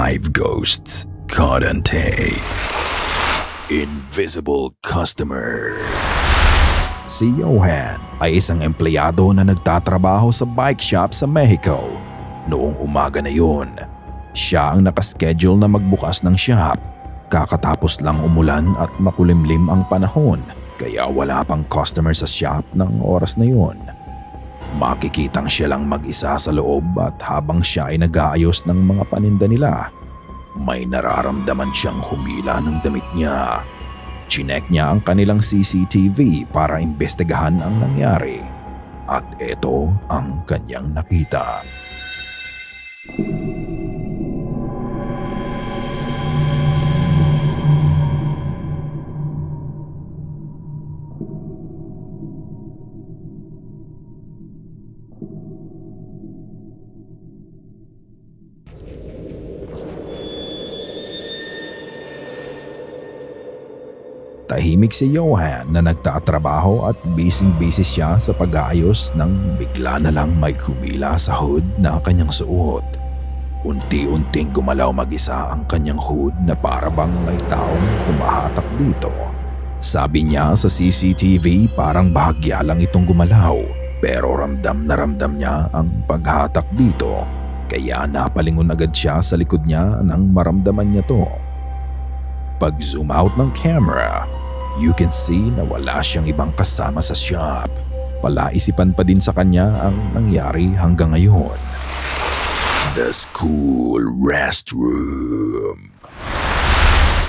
5 ghosts caught on tape. Invisible customer. Si Johan ay isang empleyado na nagtatrabaho sa bike shop sa Mexico. Noong umaga na yun, siya ang nakaschedule na magbukas ng shop. Kakatapos lang umulan at makulimlim ang panahon, kaya wala pang customer sa shop ng oras na yun. Makikitang siya lang mag-isa sa loob at habang siya ay nag-aayos ng mga paninda nila, may nararamdaman siyang humila ng damit niya. Chinek niya ang kanilang CCTV para imbestigahan ang nangyari at ito ang kanyang nakita. Tahimik si Johan na nagtatrabaho at busy siya sa pag-aayos nang bigla na lang may humila sa hood na kanyang suot. Unti-unting gumalaw mag-isa ang kanyang hood na para bang may taong humahatak dito. Sabi niya sa CCTV parang bahagya lang itong gumalaw pero ramdam niya ang paghatak dito kaya napalingon agad siya sa likod niya nang maramdaman niya to. Pag-zoom out ng camera, you can see na wala siyang ibang kasama sa shop. Palaisipan pa din sa kanya ang nangyari hanggang ngayon. The school restroom.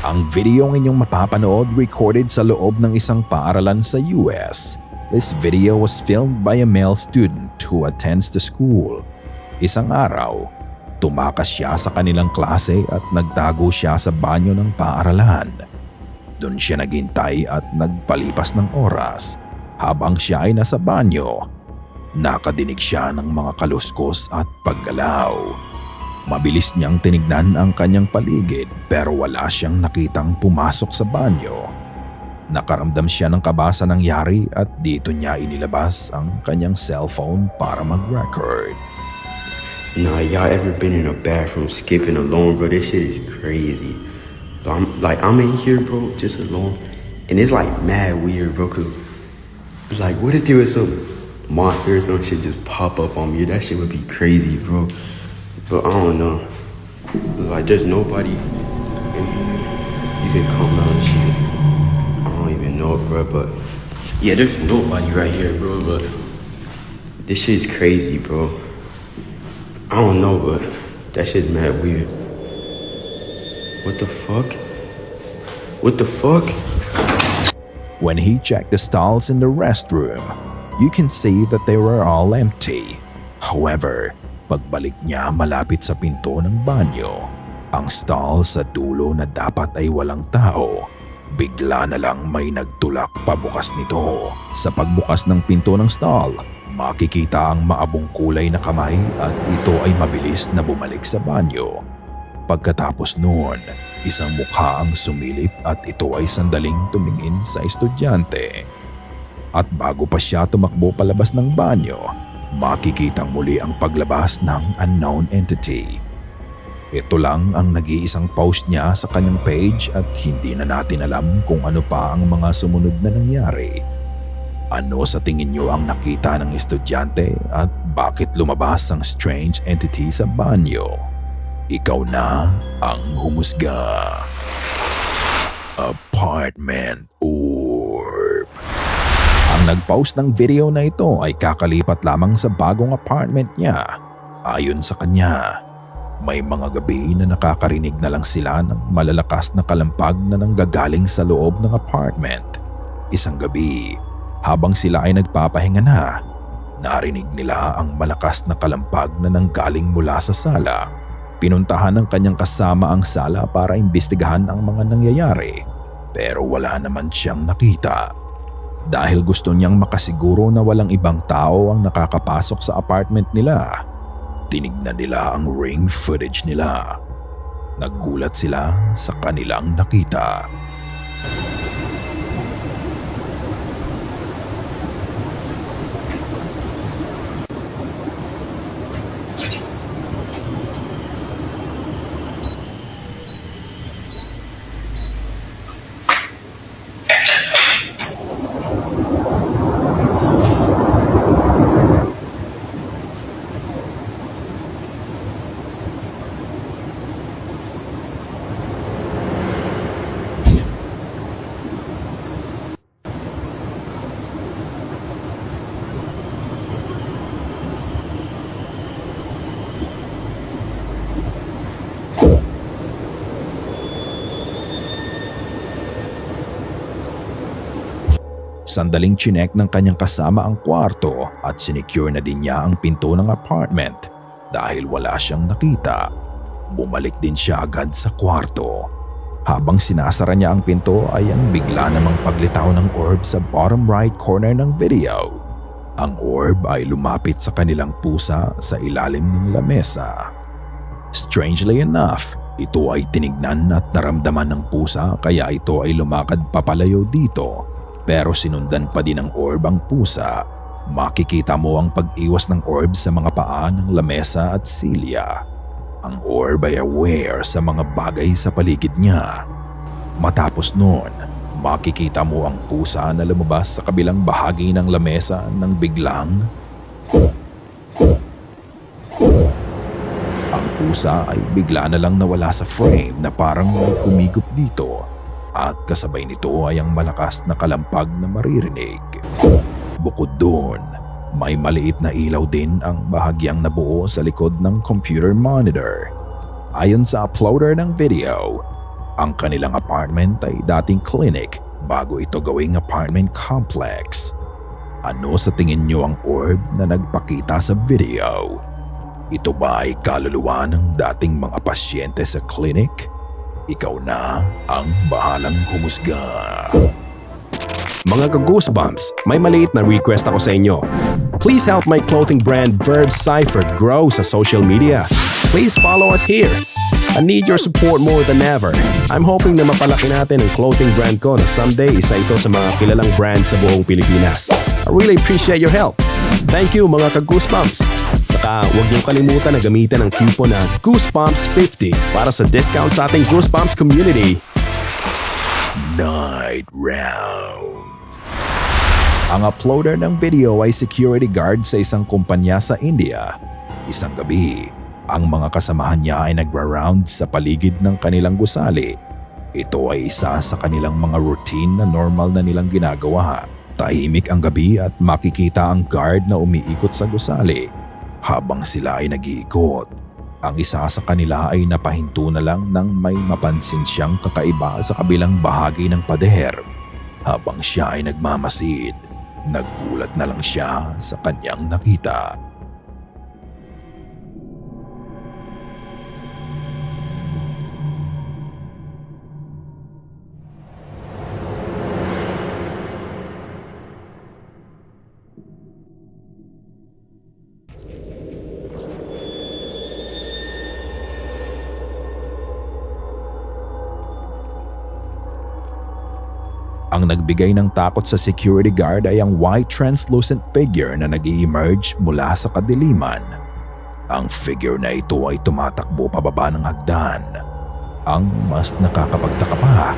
Ang video ng inyong mapapanood recorded sa loob ng isang paaralan sa US. This video was filmed by a male student who attends the school. Isang araw, tumakas siya sa kanilang klase at nagtago siya sa banyo ng paaralan. Doon siya naghintay at nagpalipas ng oras. Habang siya ay nasa banyo, nakadinig siya ng mga kaluskos at paggalaw. Mabilis niyang tinignan ang kanyang paligid pero wala siyang nakitang pumasok sa banyo. Nakaramdam siya ng kaba sa nangyari at dito niya inilabas ang kanyang cellphone para mag-record. Nah, y'all ever been in a bathroom skipping alone, bro? This shit is crazy. So I'm in here, bro, just alone, and it's like mad weird, bro. Cause like, what if there was some monster or some shit just pop up on me? That shit would be crazy, bro. But I don't know. Like, there's nobody in here. You can come out and shit. I don't even know, bro. But yeah, there's nobody right here, bro. But this shit's crazy, bro. I don't know, but that shit's mad weird. What the fuck? What the fuck? When he checked the stalls in the restroom, you can see that they were all empty. However, pagbalik niya malapit sa pinto ng banyo, ang stall sa dulo na dapat ay walang tao, bigla na lang may nagtulak pabukas nito. Sa pagbukas ng pinto ng stall, makikita ang maabong kulay na kamay at ito ay mabilis na bumalik sa banyo. Pagkatapos noon, isang mukha ang sumilip at ito ay sandaling tumingin sa estudyante. At bago pa siya tumakbo palabas ng banyo, makikitang muli ang paglabas ng unknown entity. Ito lang ang nag-iisang post niya sa kanyang page at hindi na natin alam kung ano pa ang mga sumunod na nangyari. Ano sa tingin niyo ang nakita ng estudyante at bakit lumabas ang strange entity sa banyo? Ikaw na ang humusga. Apartment Orb. Ang nag-post ng video na ito ay kakalipat lamang sa bagong apartment niya. Ayon sa kanya, may mga gabi na nakakarinig na lang sila ng malalakas na kalampag na nanggagaling sa loob ng apartment. Isang gabi, habang sila ay nagpapahinga na, narinig nila ang malakas na kalampag na nanggaling mula sa sala. Pinuntahan ng kanyang kasama ang sala para imbestigahan ang mga nangyayari pero wala naman siyang nakita. Dahil gusto niyang makasiguro na walang ibang tao ang nakakapasok sa apartment nila, tinignan nila ang ring footage nila. Naggulat sila sa kanilang nakita. Sandaling chinek ng kanyang kasama ang kwarto at sinecure na din niya ang pinto ng apartment dahil wala siyang nakita. Bumalik din siya agad sa kwarto. Habang sinasara niya ang pinto ay ang bigla namang paglitaw ng orb sa bottom right corner ng video. Ang orb ay lumapit sa kanilang pusa sa ilalim ng lamesa. Strangely enough, ito ay tinignan at naramdaman ng pusa kaya ito ay lumakad papalayo dito. Pero sinundan pa din ng orb ang pusa. Makikita mo ang pag-iwas ng orb sa mga paa ng lamesa at silya. Ang orb ay aware sa mga bagay sa paligid niya. Matapos noon, makikita mo ang pusa na lumabas sa kabilang bahagi ng lamesa nang biglang ang pusa ay bigla na lang nawala sa frame na parang may humigop dito at kasabay nito ay ang malakas na kalampag na maririnig. Bukod doon, may maliit na ilaw din ang bahagyang nabuo sa likod ng computer monitor. Ayon sa uploader ng video, ang kanilang apartment ay dating clinic bago ito gawing apartment complex. Ano sa tingin nyo ang orb na nagpakita sa video? Ito ba ay kaluluwa ng dating mga pasyente sa clinic? Ikaw na ang bahalang humusga. Mga ka-Goosebumps, may maliit na request ako sa inyo. Please help my clothing brand Verb Cypher grow sa social media. Please follow us here. I need your support more than ever. I'm hoping na mapalaki natin ang clothing brand ko na someday isa ito sa mga kilalang brand sa buong Pilipinas. I really appreciate your help. Thank you mga ka-Goosebumps. Saka huwag niyo kalimutan na gamitin ang coupon na Goosebumps50 para sa discount sa ating Goosebumps community. Night Round. Ang uploader ng video ay security guard sa isang kumpanya sa India. Isang gabi, ang mga kasamahan niya ay nagra-round sa paligid ng kanilang gusali. Ito ay isa sa kanilang mga routine na normal na nilang ginagawa. Tahimik ang gabi at makikita ang guard na umiikot sa gusali. Habang sila ay nag-iikot, ang isa sa kanila ay napahinto na lang nang may mapansin siyang kakaiba sa kabilang bahagi ng pader. Habang siya ay nagmamasid, naggulat na lang siya sa kanyang nakita. Ang nagbigay ng takot sa security guard ay ang white translucent figure na nag-i-emerge mula sa kadiliman. Ang figure na ito ay tumatakbo pababa ng hagdan. Ang mas nakakapagtaka pa,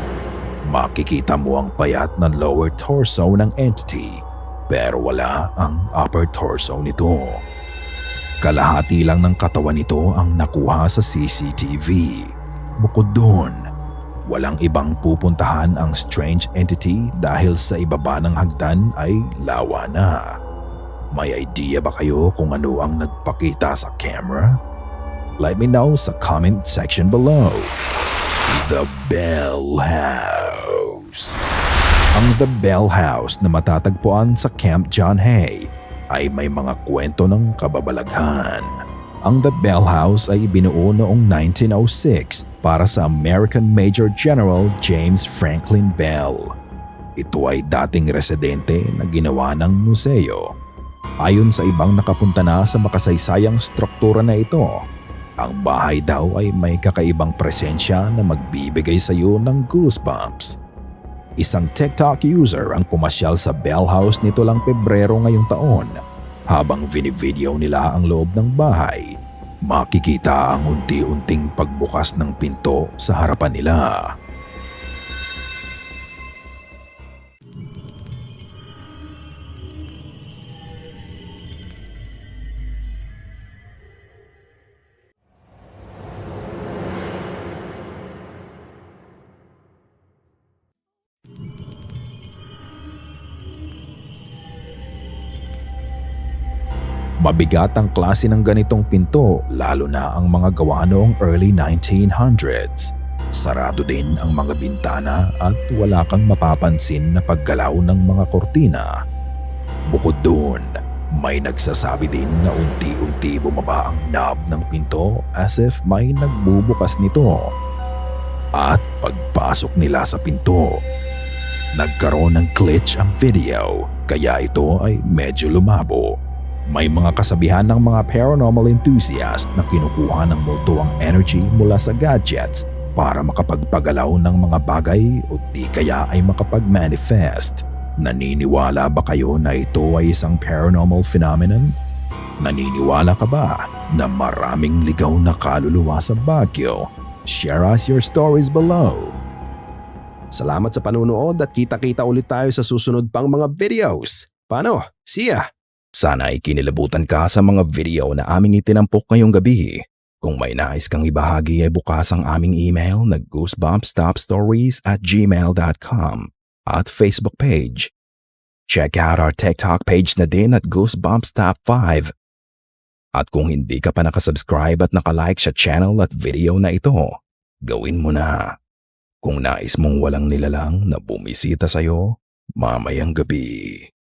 makikita mo ang payat na lower torso ng entity pero wala ang upper torso nito. Kalahati lang ng katawan nito ang nakuha sa CCTV. Bukod doon, walang ibang pupuntahan ang strange entity dahil sa ibaba ng hagdan ay lawa na. May idea ba kayo kung ano ang nagpakita sa camera? Let me know sa comment section below. The Bell House. Ang The Bell House na matatagpuan sa Camp John Hay ay may mga kwento ng kababalaghan. Ang The Bell House ay binuo noong 1906 para sa American Major General James Franklin Bell. Ito ay dating residente na ginawa ng museo. Ayon sa ibang nakapunta na sa makasaysayang struktura na ito, ang bahay daw ay may kakaibang presensya na magbibigay sa iyo ng goosebumps. Isang TikTok user ang pumasyal sa Bell House nito lang Pebrero ngayong taon. Habang vinivideo nila ang loob ng bahay, makikita ang unti-unting pagbukas ng pinto sa harapan nila. Mabigat ang klase ng ganitong pinto lalo na ang mga gawa noong early 1900s. Sarado din ang mga bintana at wala kang mapapansin na paggalaw ng mga kortina. Bukod doon, may nagsasabi din na unti-unti bumaba ang knob ng pinto as if may nagbubukas nito. At pagpasok nila sa pinto, nagkaroon ng glitch ang video kaya ito ay medyo lumabo. May mga kasabihan ng mga paranormal enthusiast na kinukuha ng multo ang energy mula sa gadgets para makapagpagalaw ng mga bagay o di kaya ay makapag-manifest. Naniniwala ba kayo na ito ay isang paranormal phenomenon? Naniniwala ka ba na maraming ligaw na kaluluwa sa Baguio? Share us your stories below. Salamat sa panunood at kita-kita ulit tayo sa susunod pang mga videos. Paano? See ya! Sana ay kinilabutan ka sa mga video na aming itinampok ngayong gabi. Kung may nais kang ibahagi ay bukas ang aming email na goosebumpstopstories@gmail.com at Facebook page. Check out our TikTok page na din at Goosebumps Top 5. At kung hindi ka pa nakasubscribe at nakalike sa channel at video na ito, gawin mo na. Kung nais mong walang nilalang na bumisita sa'yo mamayang gabi.